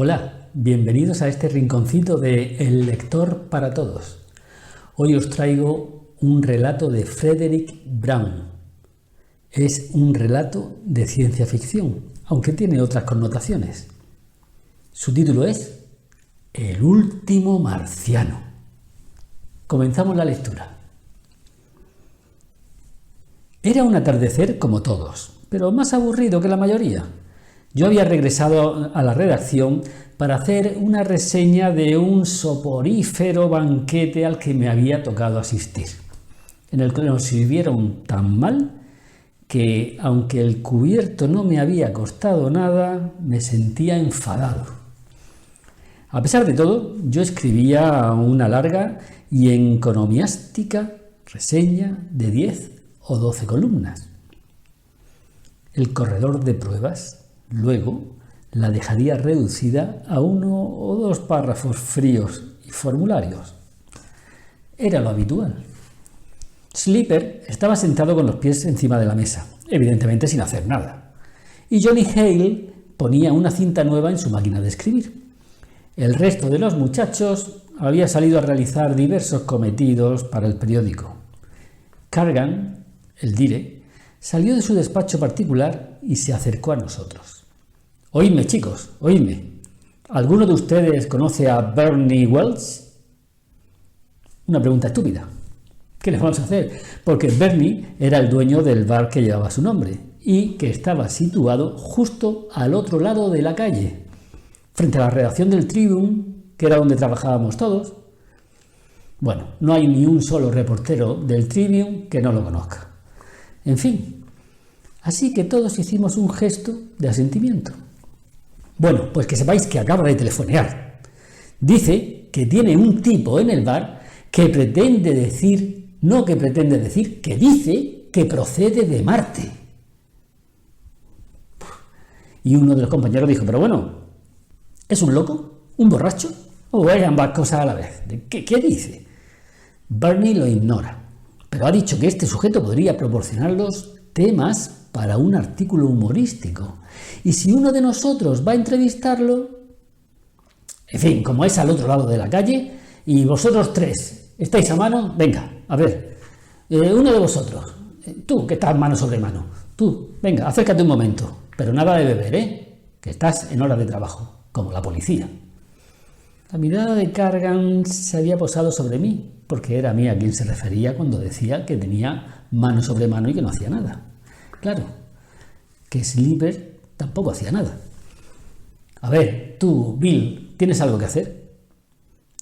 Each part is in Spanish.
Hola, bienvenidos a este rinconcito de El Lector para Todos. Hoy os traigo un relato de Frederick Brown. Es un relato de ciencia ficción, aunque tiene otras connotaciones. Su título es El último marciano. Comenzamos la lectura. Era un atardecer como todos, pero más aburrido que la mayoría. Yo había regresado a la redacción para hacer una reseña de un soporífero banquete al que me había tocado asistir, en el que nos sirvieron tan mal que, aunque el cubierto no me había costado nada, me sentía enfadado. A pesar de todo, yo escribía una larga y encomiástica reseña de 10 o 12 columnas. El corredor de pruebas luego la dejaría reducida a 1 o 2 párrafos fríos y formularios. Era lo habitual. Sleeper estaba sentado con los pies encima de la mesa, evidentemente sin hacer nada, y Johnny Hale ponía una cinta nueva en su máquina de escribir. El resto de los muchachos había salido a realizar diversos cometidos para el periódico. Cargan, el dire, salió de su despacho particular y se acercó a nosotros. Oídme, chicos, oídme. ¿Alguno de ustedes conoce a Bernie Wells? Una pregunta estúpida. ¿Qué les vamos a hacer? Porque Bernie era el dueño del bar que llevaba su nombre y que estaba situado justo al otro lado de la calle, frente a la redacción del Tribune, que era donde trabajábamos todos. Bueno, no hay ni un solo reportero del Tribune que no lo conozca. En fin, así que todos hicimos un gesto de asentimiento. Bueno, pues que sepáis que acaba de telefonear. Dice que tiene un tipo en el bar que pretende decir, no que pretende decir, que dice que procede de Marte. Y uno de los compañeros dijo, pero bueno, ¿es un loco? ¿Un borracho? ¿O es ambas cosas a la vez? ¿Qué dice? Bernie lo ignora, pero ha dicho que este sujeto podría proporcionarlos temas para un artículo humorístico. Y si uno de nosotros va a entrevistarlo, en fin, como es al otro lado de la calle, y vosotros tres estáis a mano, venga, a ver, uno de vosotros, tú que estás mano sobre mano, tú, venga, acércate un momento, pero nada de beber, que estás en hora de trabajo, como la policía. La mirada de Cargan se había posado sobre mí, porque era a mí a quien se refería cuando decía que tenía mano sobre mano y que no hacía nada. Claro, que Sleeper tampoco hacía nada. A ver, tú, Bill, ¿tienes algo que hacer?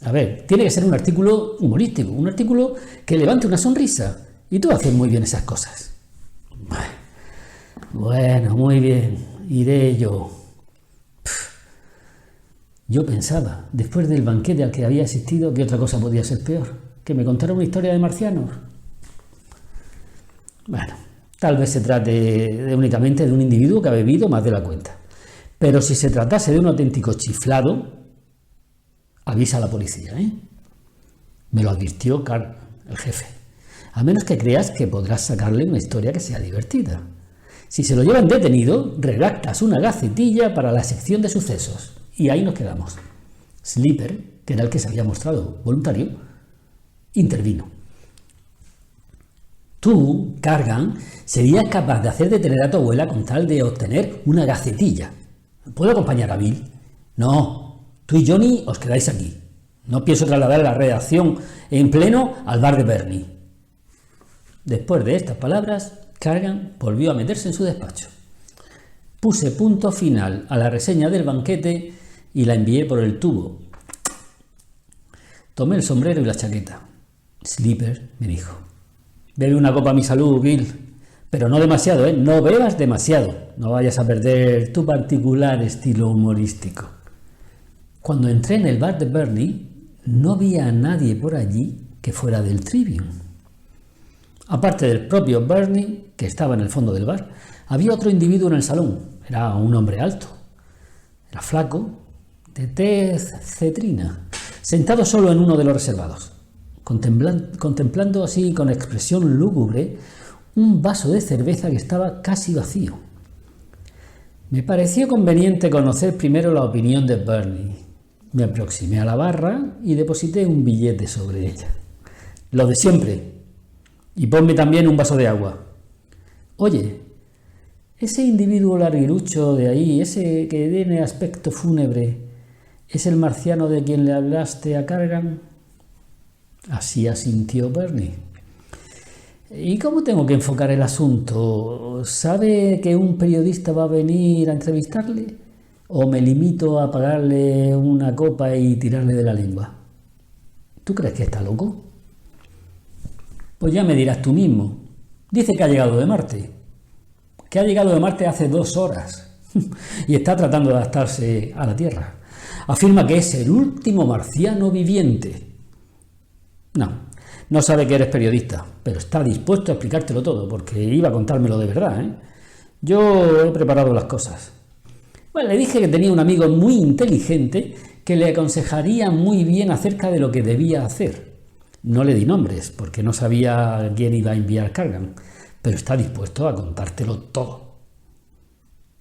A ver, tiene que ser un artículo humorístico, un artículo que levante una sonrisa. Y tú haces muy bien esas cosas. Bueno, muy bien, iré yo. Yo pensaba, después del banquete al que había asistido, que otra cosa podía ser peor, que me contara una historia de marcianos. Bueno, tal vez se trate únicamente de un individuo que ha bebido más de la cuenta. Pero si se tratase de un auténtico chiflado, avisa a la policía, ¿eh? Me lo advirtió Carl, el jefe. A menos que creas que podrás sacarle una historia que sea divertida. Si se lo llevan detenido, redactas una gacetilla para la sección de sucesos. Y ahí nos quedamos. Sleeper, que era el que se había mostrado voluntario, intervino. Tú, Cargan, serías capaz de hacer detener a tu abuela con tal de obtener una gacetilla. ¿Puedo acompañar a Bill? No, tú y Johnny os quedáis aquí. No pienso trasladar la redacción en pleno al bar de Bernie. Después de estas palabras, Cargan volvió a meterse en su despacho. Puse punto final a la reseña del banquete y la envié por el tubo. Tomé el sombrero y la chaqueta. Sleeper me dijo: bebe una copa a mi salud, Bill, pero no demasiado, ¿eh? No bebas demasiado, no vayas a perder tu particular estilo humorístico. Cuando entré en el bar de Bernie, no vi a nadie por allí que fuera del Tribune. Aparte del propio Bernie, que estaba en el fondo del bar, había otro individuo en el salón. Era un hombre alto, era flaco, de tez cetrina, sentado solo en uno de los reservados, contemplando así con expresión lúgubre un vaso de cerveza que estaba casi vacío. Me pareció conveniente conocer primero la opinión de Bernie. Me aproximé a la barra y deposité un billete sobre ella. Lo de siempre. Y ponme también un vaso de agua. Oye, ese individuo larguirucho de ahí, ese que tiene aspecto fúnebre, ¿es el marciano de quien le hablaste a Cargan? Así asintió Bernie. ¿Y cómo tengo que enfocar el asunto? ¿Sabe que un periodista va a venir a entrevistarle? ¿O me limito a pagarle una copa y tirarle de la lengua? ¿Tú crees que está loco? Pues ya me dirás tú mismo. Dice que ha llegado de Marte. Que ha llegado de Marte hace 2 horas. Y está tratando de adaptarse a la Tierra. Afirma que es el último marciano viviente. No sabe que eres periodista, pero está dispuesto a explicártelo todo, porque iba a contármelo de verdad, ¿eh? Yo he preparado las cosas. Bueno, le dije que tenía un amigo muy inteligente que le aconsejaría muy bien acerca de lo que debía hacer. No le di nombres, porque no sabía quién iba a enviar Cargan, pero está dispuesto a contártelo todo.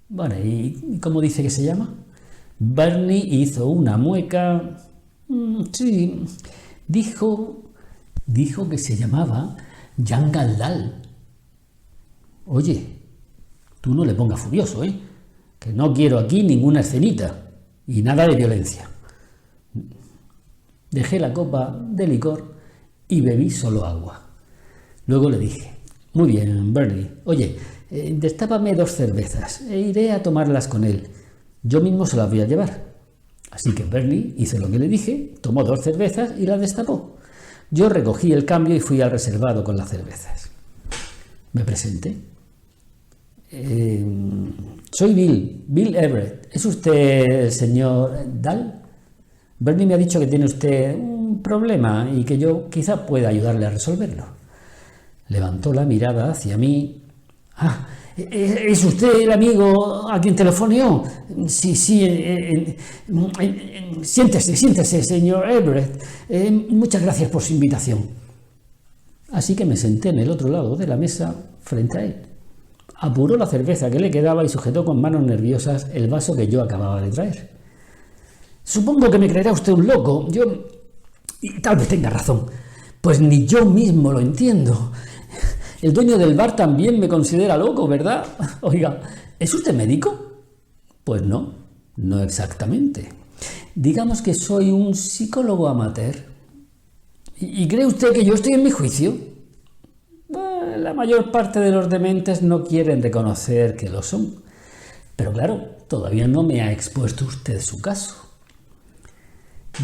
Bueno, ¿y cómo dice que se llama? Bernie hizo una mueca. Sí, dijo que se llamaba Jan Galdal. Oye, tú no le pongas furioso, ¿eh? Que no quiero aquí ninguna escenita y nada de violencia. Dejé la copa de licor y bebí solo agua. Luego le dije: muy bien, Bernie, oye, destápame 2 cervezas e iré a tomarlas con él. Yo mismo se las voy a llevar. Así que Bernie hizo lo que le dije, tomó 2 cervezas y las destapó. Yo recogí el cambio y fui al reservado con las cervezas. Me presenté. Soy Bill Everett. ¿Es usted el señor Dahl? Bernie me ha dicho que tiene usted un problema y que yo quizá pueda ayudarle a resolverlo. Levantó la mirada hacia mí. Ah, ¿es usted el amigo a quien telefoneó? Sí, siéntese, señor Everett. Muchas gracias por su invitación. Así que me senté en el otro lado de la mesa frente a él. Apuró la cerveza que le quedaba y sujetó con manos nerviosas el vaso que yo acababa de traer. Supongo que me creerá usted un loco. Y tal vez tenga razón, pues ni yo mismo lo entiendo. El dueño del bar también me considera loco, ¿verdad? Oiga, ¿es usted médico? Pues no exactamente. Digamos que soy un psicólogo amateur. ¿Y cree usted que yo estoy en mi juicio? Bueno, la mayor parte de los dementes no quieren reconocer que lo son. Pero claro, todavía no me ha expuesto usted su caso.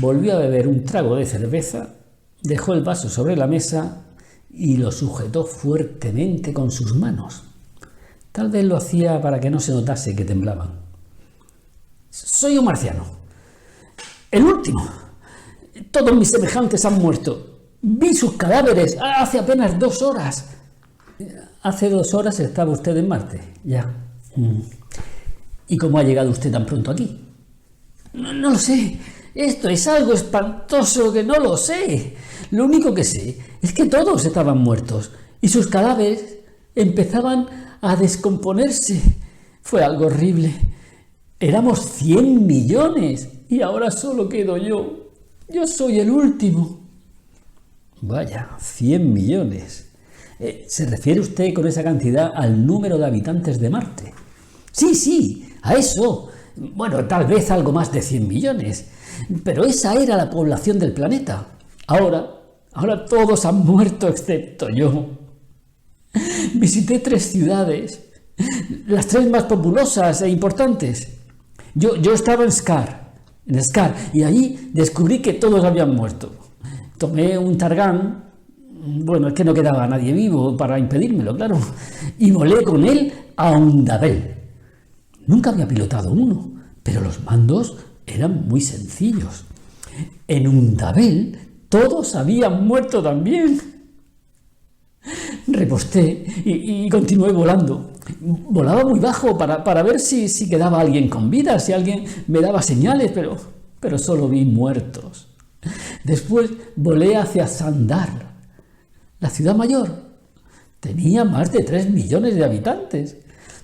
Volvió a beber un trago de cerveza, dejó el vaso sobre la mesa y lo sujetó fuertemente con sus manos. Tal vez lo hacía para que no se notase que temblaban. Soy un marciano. El último. Todos mis semejantes han muerto. Vi sus cadáveres hace apenas 2 horas. Hace 2 horas estaba usted en Marte, ya. ¿Y cómo ha llegado usted tan pronto aquí? No lo sé. Esto es algo espantoso que no lo sé. Lo único que sé es que todos estaban muertos y sus cadáveres empezaban a descomponerse. Fue algo horrible. Éramos 100 millones y ahora solo quedo yo. Yo soy el último. Vaya, 100 millones. ¿Se refiere usted con esa cantidad al número de habitantes de Marte? Sí, a eso. Bueno, tal vez algo más de 100 millones. Pero esa era la población del planeta. Ahora todos han muerto excepto yo. Visité 3 ciudades, las 3 más populosas e importantes. Yo estaba en Scar, y allí descubrí que todos habían muerto. Tomé un Targan, bueno, es que no quedaba nadie vivo para impedírmelo, claro, y volé con él a Undabel. Nunca había pilotado uno, pero los mandos eran muy sencillos. En Undabel todos habían muerto también. Reposté y continué volando. Volaba muy bajo para ver si quedaba alguien con vida, si alguien me daba señales, pero solo vi muertos. Después volé hacia Sandar, la ciudad mayor. Tenía más de 3 millones de habitantes.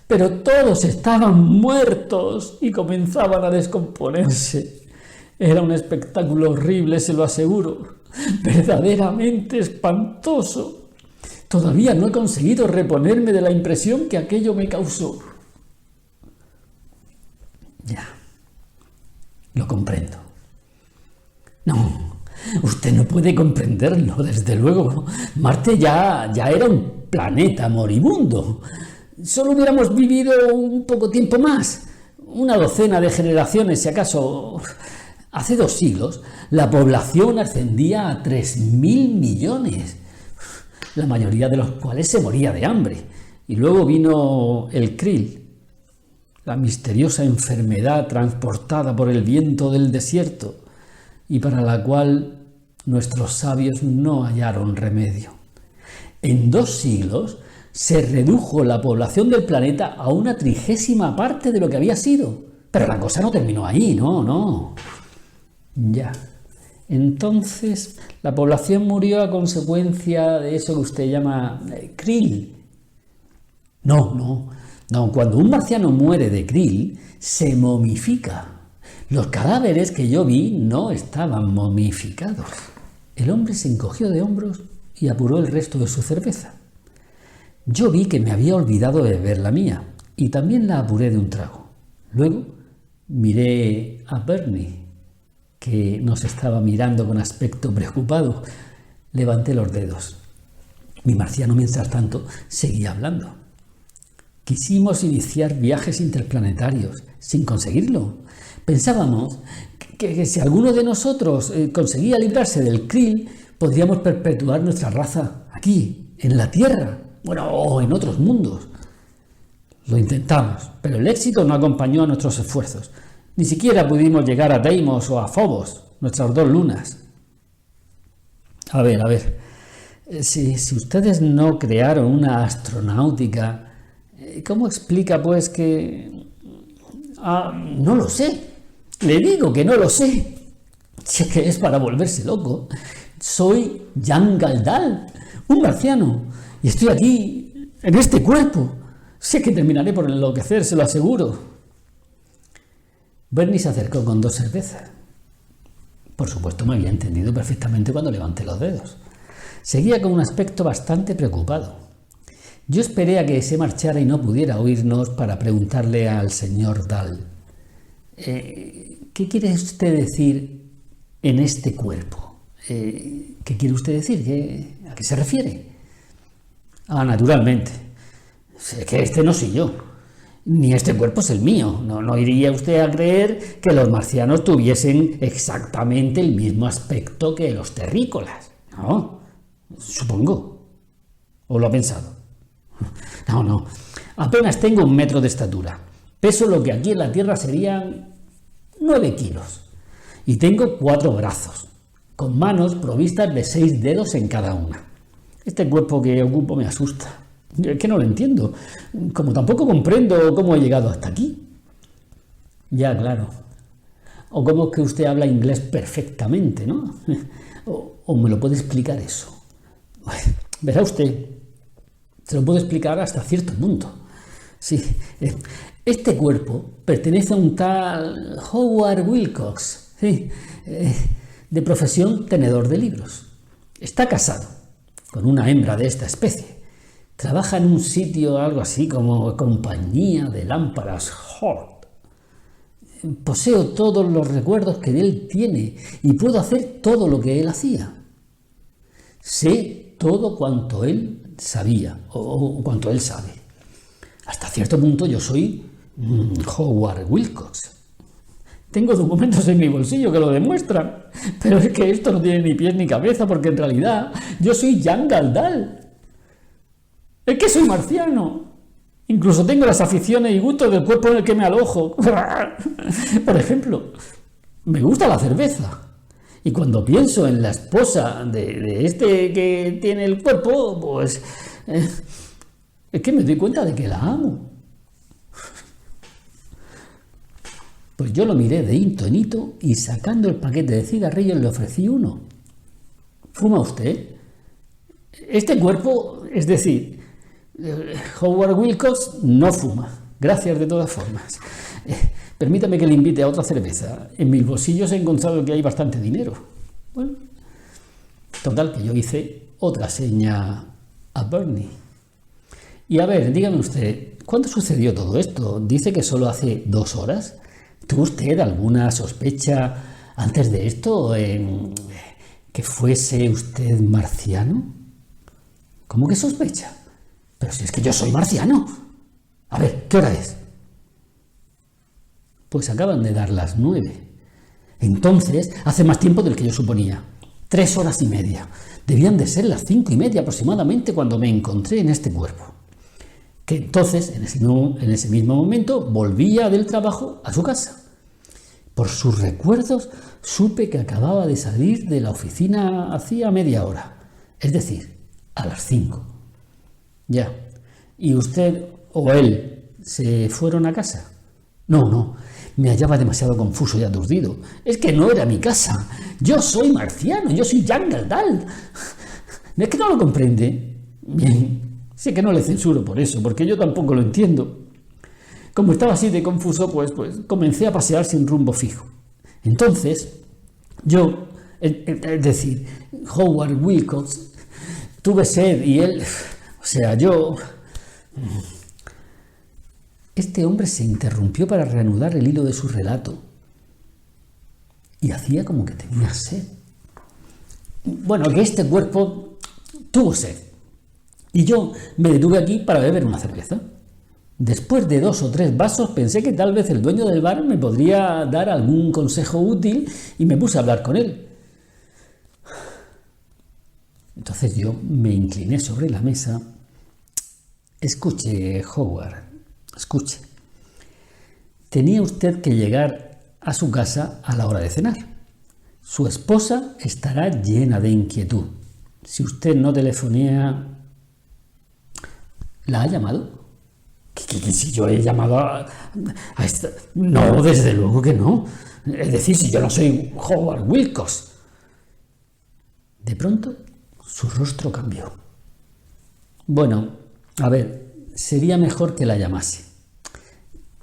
pero todos estaban muertos y comenzaban a descomponerse. Era un espectáculo horrible, se lo aseguro, verdaderamente espantoso. Todavía no he conseguido reponerme de la impresión que aquello me causó. Ya, lo comprendo. No, usted no puede comprenderlo, desde luego. Marte ya era un planeta moribundo. Solo hubiéramos vivido un poco tiempo más, una docena de generaciones, si acaso. Hace 2 siglos, la población ascendía a 3.000 millones, la mayoría de los cuales se moría de hambre. Y luego vino el krill, la misteriosa enfermedad transportada por el viento del desierto, y para la cual nuestros sabios no hallaron remedio. En 2 siglos se redujo la población del planeta a una 30ª parte de lo que había sido. Pero la cosa no terminó ahí, no. Ya. Entonces, la población murió a consecuencia de eso que usted llama krill. No. Cuando un marciano muere de krill, se momifica. Los cadáveres que yo vi no estaban momificados. El hombre se encogió de hombros y apuró el resto de su cerveza. Yo vi que me había olvidado de beber la mía y también la apuré de un trago. Luego miré a Bernie, que nos estaba mirando con aspecto preocupado. Levanté los dedos. Mi marciano, mientras tanto, seguía hablando. Quisimos iniciar viajes interplanetarios, sin conseguirlo. Pensábamos que si alguno de nosotros conseguía librarse del krill, podríamos perpetuar nuestra raza aquí, en la Tierra, o en otros mundos. Lo intentamos, pero el éxito no acompañó a nuestros esfuerzos. Ni siquiera pudimos llegar a Deimos o a Phobos, nuestras 2 lunas. A ver, si ustedes no crearon una astronáutica, ¿cómo explica pues que...? No lo sé. Le digo que no lo sé. Si es que es para volverse loco. Soy Jan Galdal, un marciano, y estoy aquí, en este cuerpo. Sé que terminaré por enloquecer, se lo aseguro. Bernie se acercó con 2 cervezas. Por supuesto, me había entendido perfectamente cuando levanté los dedos. Seguía con un aspecto bastante preocupado. Yo esperé a que se marchara y no pudiera oírnos para preguntarle al señor Dahl. ¿Qué quiere usted decir en este cuerpo? ¿Qué quiere usted decir? ¿A qué se refiere? Naturalmente. Es que este no soy yo. Ni este cuerpo es el mío. No iría usted a creer que los marcianos tuviesen exactamente el mismo aspecto que los terrícolas. No, supongo. ¿O lo ha pensado? No. Apenas tengo 1 metro de estatura. Peso lo que aquí en la Tierra serían 9 kilos. Y tengo 4 brazos, con manos provistas de 6 dedos en cada una. Este cuerpo que ocupo me asusta. Es que no lo entiendo. Como tampoco comprendo cómo he llegado hasta aquí. Ya, claro. O cómo es que usted habla inglés perfectamente, ¿no? O me lo puede explicar eso. Verá usted, se lo puedo explicar hasta cierto punto. Sí, este cuerpo pertenece a un tal Howard Wilcox, sí, de profesión tenedor de libros. Está casado con una hembra de esta especie. Trabaja en un sitio algo así como Compañía de Lámparas Hort. Poseo todos los recuerdos que él tiene y puedo hacer todo lo que él hacía. Sé todo cuanto él sabía o cuanto él sabe. Hasta cierto punto yo soy Howard Wilcox. Tengo documentos en mi bolsillo que lo demuestran, pero es que esto no tiene ni pies ni cabeza porque en realidad yo soy Jan Galdal. Es que soy marciano. Incluso tengo las aficiones y gustos del cuerpo en el que me alojo. Por ejemplo, me gusta la cerveza. Y cuando pienso en la esposa de este que tiene el cuerpo, pues es que me doy cuenta de que la amo. Pues yo lo miré de hito en hito y sacando el paquete de cigarrillos le ofrecí uno. ¿Fuma usted? Este cuerpo, es decir, Howard Wilcox no fuma. Gracias de todas formas. Permítame que le invite a otra cerveza. En mis bolsillos he encontrado que hay bastante dinero. Bueno, total, que yo hice otra seña a Bernie. Y a ver, dígame usted, ¿cuándo sucedió todo esto? Dice que solo hace 2 horas. ¿Tuvo usted alguna sospecha antes de esto que fuese usted marciano? ¿Cómo que sospecha? Pero si es que yo soy marciano. A ver, ¿qué hora es? Pues acaban de dar las 9. Entonces, hace más tiempo del que yo suponía. 3 horas y media. Debían de ser las 5:30 aproximadamente cuando me encontré en este cuerpo. Que entonces, en ese mismo momento, volvía del trabajo a su casa. Por sus recuerdos, supe que acababa de salir de la oficina hacía media hora. Es decir, a las 5. Ya. ¿Y usted o él se fueron a casa? No, me hallaba demasiado confuso y aturdido. Es que no era mi casa. Yo soy marciano, yo soy Jean Galdal. ¿Es que no lo comprende? Bien, sé que no le censuro por eso, porque yo tampoco lo entiendo. Como estaba así de confuso, pues comencé a pasear sin rumbo fijo. Entonces, yo, es decir, Howard Wilcox, tuve sed y él, yo... Este hombre se interrumpió para reanudar el hilo de su relato y hacía como que tenía sed. Bueno, que este cuerpo tuvo sed y yo me detuve aquí para beber una cerveza. Después de 2 o 3 vasos pensé que tal vez el dueño del bar me podría dar algún consejo útil y me puse a hablar con él. Entonces yo me incliné sobre la mesa. Escuche, Howard, escuche. Tenía usted que llegar a su casa a la hora de cenar. Su esposa estará llena de inquietud. Si usted no telefonea... ¿La ha llamado? ¿Que si yo he llamado a esta? No, desde luego que no. Es decir, si yo no soy Howard Wilcox. De pronto, su rostro cambió. Bueno, a ver, sería mejor que la llamase.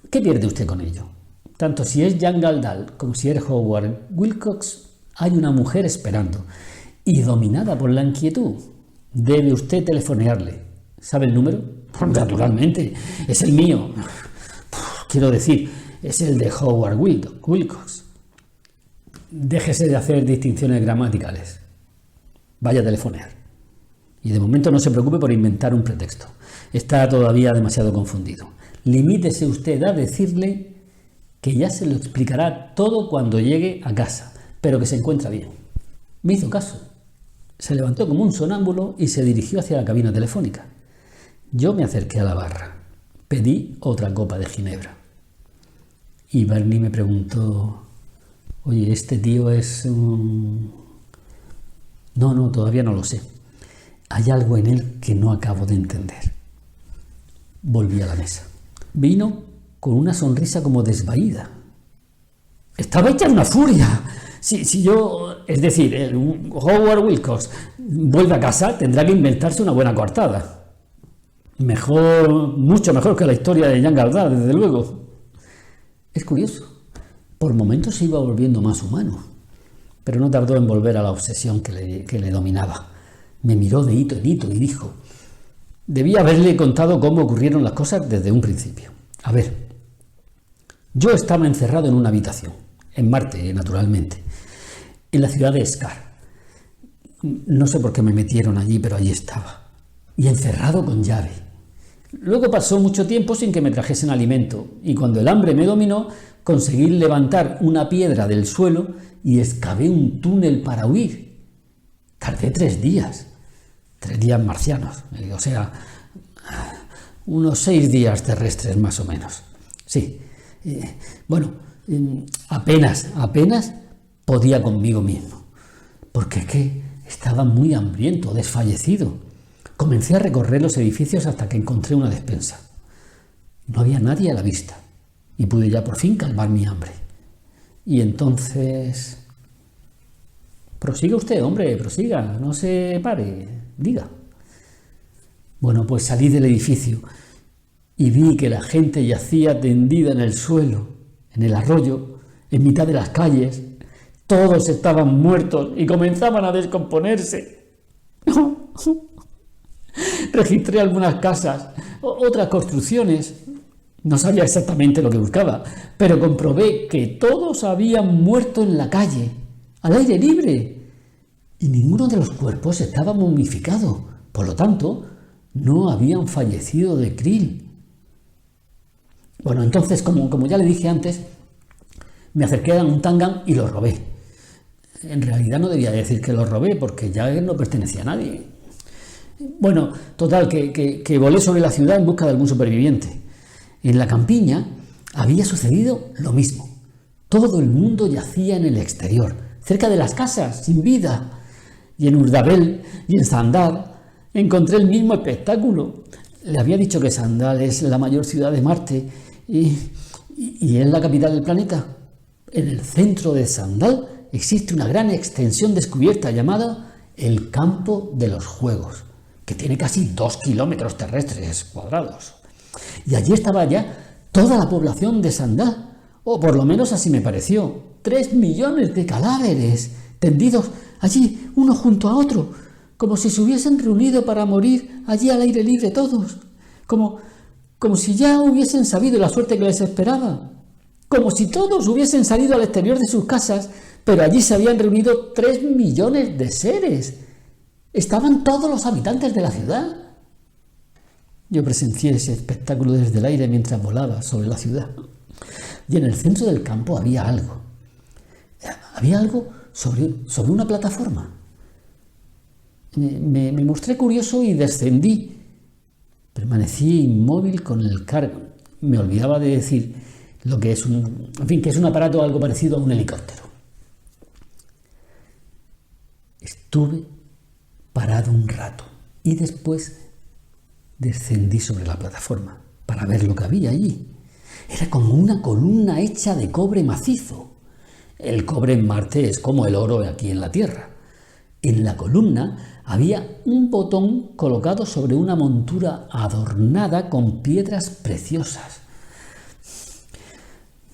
¿Qué pierde usted con ello? Tanto si es Jean Galdal como si es Howard Wilcox, hay una mujer esperando y dominada por la inquietud. Debe usted telefonearle. ¿Sabe el número? Naturalmente, es el mío. Quiero decir, es el de Howard Wilcox. Déjese de hacer distinciones gramaticales. Vaya a telefonear. Y de momento no se preocupe por inventar un pretexto. Está todavía demasiado confundido. Limítese usted a decirle que ya se lo explicará todo cuando llegue a casa, pero que se encuentra bien. Me hizo caso. Se levantó como un sonámbulo y se dirigió hacia la cabina telefónica. Yo me acerqué a la barra. Pedí otra copa de ginebra. Y Bernie me preguntó: oye, ¿este tío es un...? No, todavía no lo sé. Hay algo en él que no acabo de entender. Volví a la mesa. Vino con una sonrisa como desvaída. Estaba hecha una furia. Si yo, es decir, Howard Wilcox vuelve a casa, tendrá que inventarse una buena coartada. Mejor, mucho mejor que la historia de Jean Galdal, desde luego. Es curioso. Por momentos se iba volviendo más humano, pero no tardó en volver a la obsesión que le dominaba. Me miró de hito en hito y dijo: debía haberle contado cómo ocurrieron las cosas desde un principio. A ver, yo estaba encerrado en una habitación, en Marte, naturalmente, en la ciudad de Scar. No sé por qué me metieron allí, pero allí estaba, y encerrado con llave. Luego pasó mucho tiempo sin que me trajesen alimento, y cuando el hambre me dominó, conseguí levantar una piedra del suelo y excavé un túnel para huir. Tardé 3 días. 3 días marcianos, o sea, unos 6 días terrestres más o menos. Sí, bueno, apenas podía conmigo mismo, porque es que estaba muy hambriento, desfallecido. Comencé a recorrer los edificios hasta que encontré una despensa. No había nadie a la vista y pude ya por fin calmar mi hambre. Y entonces... Prosiga usted, hombre, prosiga, no se pare, diga. Bueno, pues salí del edificio y vi que la gente yacía tendida en el suelo, en el arroyo, en mitad de las calles. Todos estaban muertos y comenzaban a descomponerse. Registré algunas casas, otras construcciones. No sabía exactamente lo que buscaba, pero comprobé que todos habían muerto en la calle, al aire libre, y ninguno de los cuerpos estaba momificado. Por lo tanto, no habían fallecido de krill. Bueno, entonces, como ya le dije antes, me acerqué a un tangán y lo robé. En realidad no debía decir que lo robé, porque ya él no pertenecía a nadie. Bueno, total, que volé sobre la ciudad en busca de algún superviviente. En la campiña había sucedido lo mismo. Todo el mundo yacía en el exterior, cerca de las casas, sin vida. Y en Urdabel y en Sandal encontré el mismo espectáculo. Le había dicho que Sandal es la mayor ciudad de Marte y es la capital del planeta. En el centro de Sandal existe una gran extensión descubierta llamada el Campo de los Juegos, que tiene casi 2 kilómetros terrestres cuadrados. Y allí estaba ya toda la población de Sandal, o por lo menos así me pareció. 3 millones de cadáveres tendidos allí uno junto a otro, como si se hubiesen reunido para morir allí al aire libre todos, como si ya hubiesen sabido la suerte que les esperaba, como si todos hubiesen salido al exterior de sus casas, pero allí se habían reunido 3 millones de seres. Estaban todos los habitantes de la ciudad. Yo presencié ese espectáculo desde el aire mientras volaba sobre la ciudad. Y en el centro del campo había algo. Había algo sobre una plataforma. Me mostré curioso y descendí. Permanecí inmóvil con el cargo. Me olvidaba de decir lo que es que es un aparato algo parecido a un helicóptero. Estuve parado un rato y después descendí sobre la plataforma para ver lo que había allí. Era como una columna hecha de cobre macizo. El cobre en Marte es como el oro aquí en la Tierra. En la columna había un botón colocado sobre una montura adornada con piedras preciosas.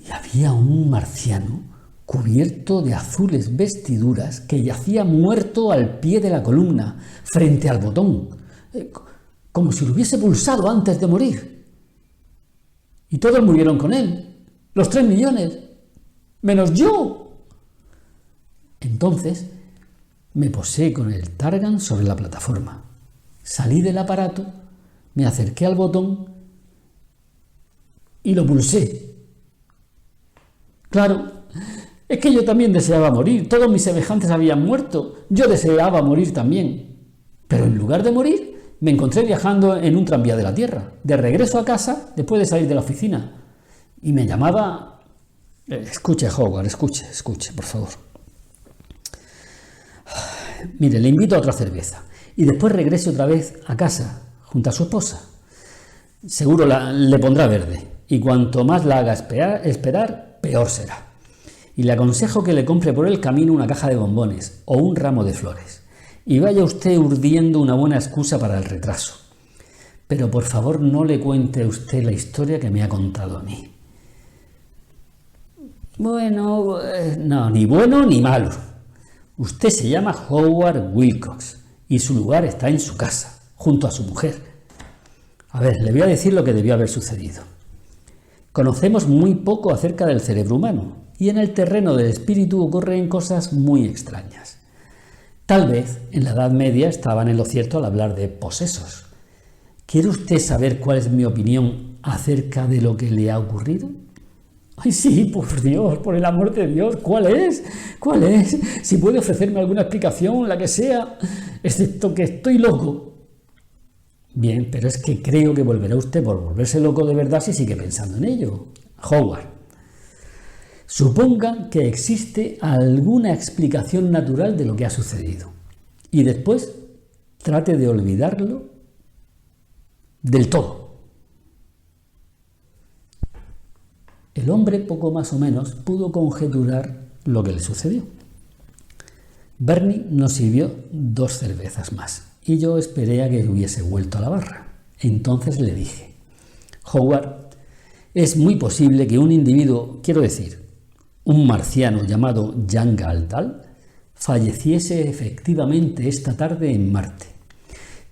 Y había un marciano cubierto de azules vestiduras que yacía muerto al pie de la columna, frente al botón, como si lo hubiese pulsado antes de morir. Y todos murieron con él, los 3 millones, menos yo. Entonces me posé con el Targan sobre la plataforma. Salí del aparato, me acerqué al botón y lo pulsé. Claro, es que yo también deseaba morir. Todos mis semejantes habían muerto. Yo deseaba morir también. Pero en lugar de morir, me encontré viajando en un tranvía de la Tierra, de regreso a casa después de salir de la oficina. Y me llamaba... Escuche, Howard, escuche, por favor. Mire, le invito a otra cerveza. Y después regrese otra vez a casa, junto a su esposa. Seguro le pondrá verde. Y cuanto más la haga esperar, peor será. Y le aconsejo que le compre por el camino una caja de bombones o un ramo de flores. Y vaya usted urdiendo una buena excusa para el retraso. Pero por favor no le cuente a usted la historia que me ha contado a mí. Bueno, no, ni bueno ni malo. Usted se llama Howard Wilcox y su lugar está en su casa, junto a su mujer. A ver, le voy a decir lo que debió haber sucedido. Conocemos muy poco acerca del cerebro humano y en el terreno del espíritu ocurren cosas muy extrañas. Tal vez en la Edad Media estaban en lo cierto al hablar de posesos. ¿Quiere usted saber cuál es mi opinión acerca de lo que le ha ocurrido? ¡Ay, sí, por Dios, por el amor de Dios! ¿Cuál es? ¿Cuál es? Si puede ofrecerme alguna explicación, la que sea, excepto que estoy loco. Bien, pero es que creo que volverá usted por volverse loco de verdad si sigue pensando en ello. Howard, suponga que existe alguna explicación natural de lo que ha sucedido y después trate de olvidarlo del todo. El hombre, poco más o menos, pudo conjeturar lo que le sucedió. Bernie nos sirvió 2 cervezas más y yo esperé a que hubiese vuelto a la barra. Entonces le dije: Howard, es muy posible que un individuo, quiero decir, un marciano llamado Jan Galtal, falleciese efectivamente esta tarde en Marte.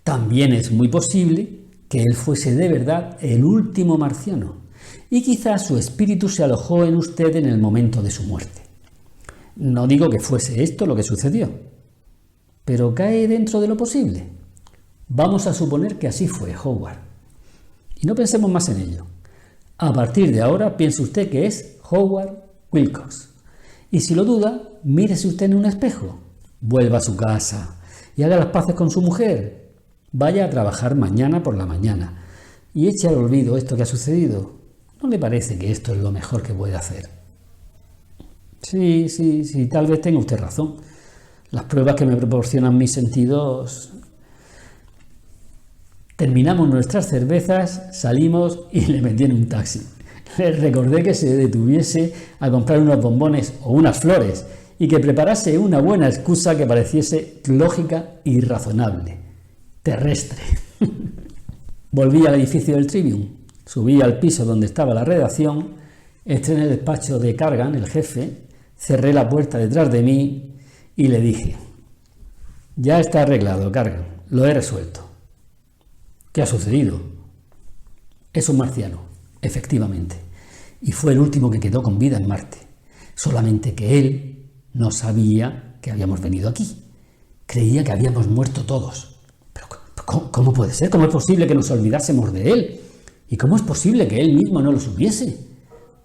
También es muy posible que él fuese de verdad el último marciano, y quizás su espíritu se alojó en usted en el momento de su muerte. No digo que fuese esto lo que sucedió, pero cae dentro de lo posible. Vamos a suponer que así fue, Howard. Y no pensemos más en ello. A partir de ahora piense usted que es Howard Wilcox. Y si lo duda, mírese usted en un espejo. Vuelva a su casa y haga las paces con su mujer. Vaya a trabajar mañana por la mañana y eche al olvido esto que ha sucedido. ¿No le parece que esto es lo mejor que puede hacer? Sí, tal vez tenga usted razón. Las pruebas que me proporcionan mis sentidos... Terminamos nuestras cervezas, salimos y le metí en un taxi. Le recordé que se detuviese a comprar unos bombones o unas flores y que preparase una buena excusa que pareciese lógica y razonable. Terrestre. Volví al edificio del Tribune, subí al piso donde estaba la redacción, entré en el despacho de Cargan, el jefe, cerré la puerta detrás de mí y le dije: ya está arreglado, Cargan, lo he resuelto. ¿Qué ha sucedido? Es un marciano, efectivamente, y fue el último que quedó con vida en Marte. Solamente que él no sabía que habíamos venido aquí. Creía que habíamos muerto todos. Pero ¿cómo puede ser? ¿Cómo es posible que nos olvidásemos de él? ¿Y cómo es posible que él mismo no lo supiese?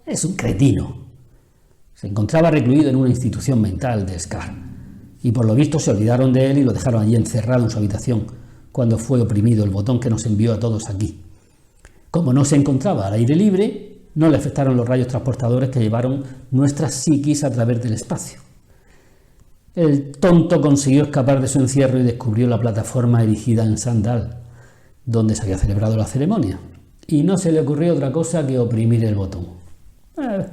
Es un cretino. Se encontraba recluido en una institución mental de Scar, y por lo visto se olvidaron de él y lo dejaron allí encerrado en su habitación, cuando fue oprimido el botón que nos envió a todos aquí. Como no se encontraba al aire libre, no le afectaron los rayos transportadores que llevaron nuestras psiquis a través del espacio. El tonto consiguió escapar de su encierro y descubrió la plataforma erigida en Sandal, donde se había celebrado la ceremonia, y no se le ocurrió otra cosa que oprimir el botón.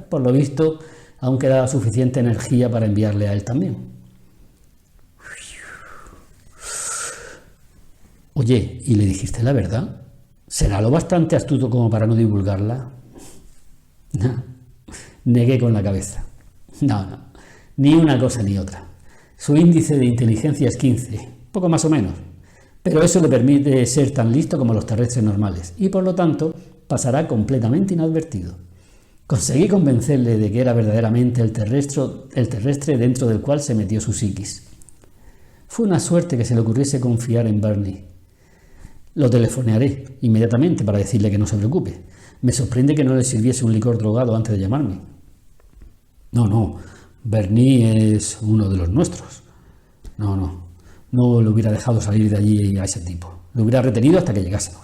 Por lo visto, aún quedaba suficiente energía para enviarle a él también. Oye, ¿y le dijiste la verdad? ¿Será lo bastante astuto como para no divulgarla? No, negué con la cabeza. No, ni una cosa ni otra. Su índice de inteligencia es 15, poco más o menos, pero eso le permite ser tan listo como los terrestres normales y por lo tanto pasará completamente inadvertido. Conseguí convencerle de que era verdaderamente el terrestre dentro del cual se metió su psiquis. Fue una suerte que se le ocurriese confiar en Bernie. Lo telefonearé inmediatamente para decirle que no se preocupe. Me sorprende que no le sirviese un licor drogado antes de llamarme. No, Bernie es uno de los nuestros. No lo hubiera dejado salir de allí a ese tipo. Lo hubiera retenido hasta que llegásemos.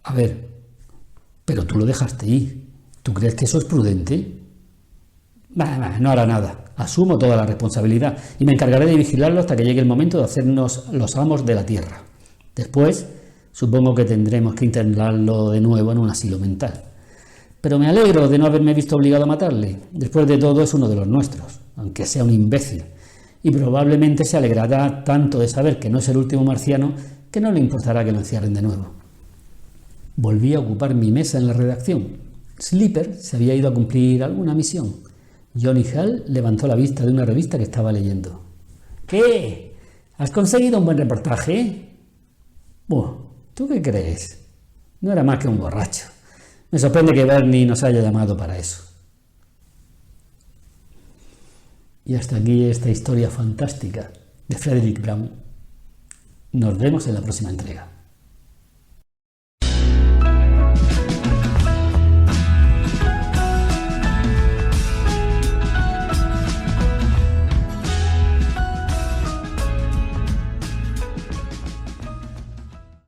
A ver, pero tú lo dejaste ir. ¿Tú crees que eso es prudente? No hará nada. Asumo toda la responsabilidad y me encargaré de vigilarlo hasta que llegue el momento de hacernos los amos de la Tierra. Después, supongo que tendremos que internarlo de nuevo en un asilo mental. Pero me alegro de no haberme visto obligado a matarle. Después de todo, es uno de los nuestros, aunque sea un imbécil. Y probablemente se alegrará tanto de saber que no es el último marciano que no le importará que lo encierren de nuevo. Volví a ocupar mi mesa en la redacción. Slipper se había ido a cumplir alguna misión. Johnny Hall levantó la vista de una revista que estaba leyendo. ¿Qué? ¿Has conseguido un buen reportaje? ¿Tú qué crees? No era más que un borracho. Me sorprende que Bernie nos haya llamado para eso. Y hasta aquí esta historia fantástica de Frederick Brown. Nos vemos en la próxima entrega.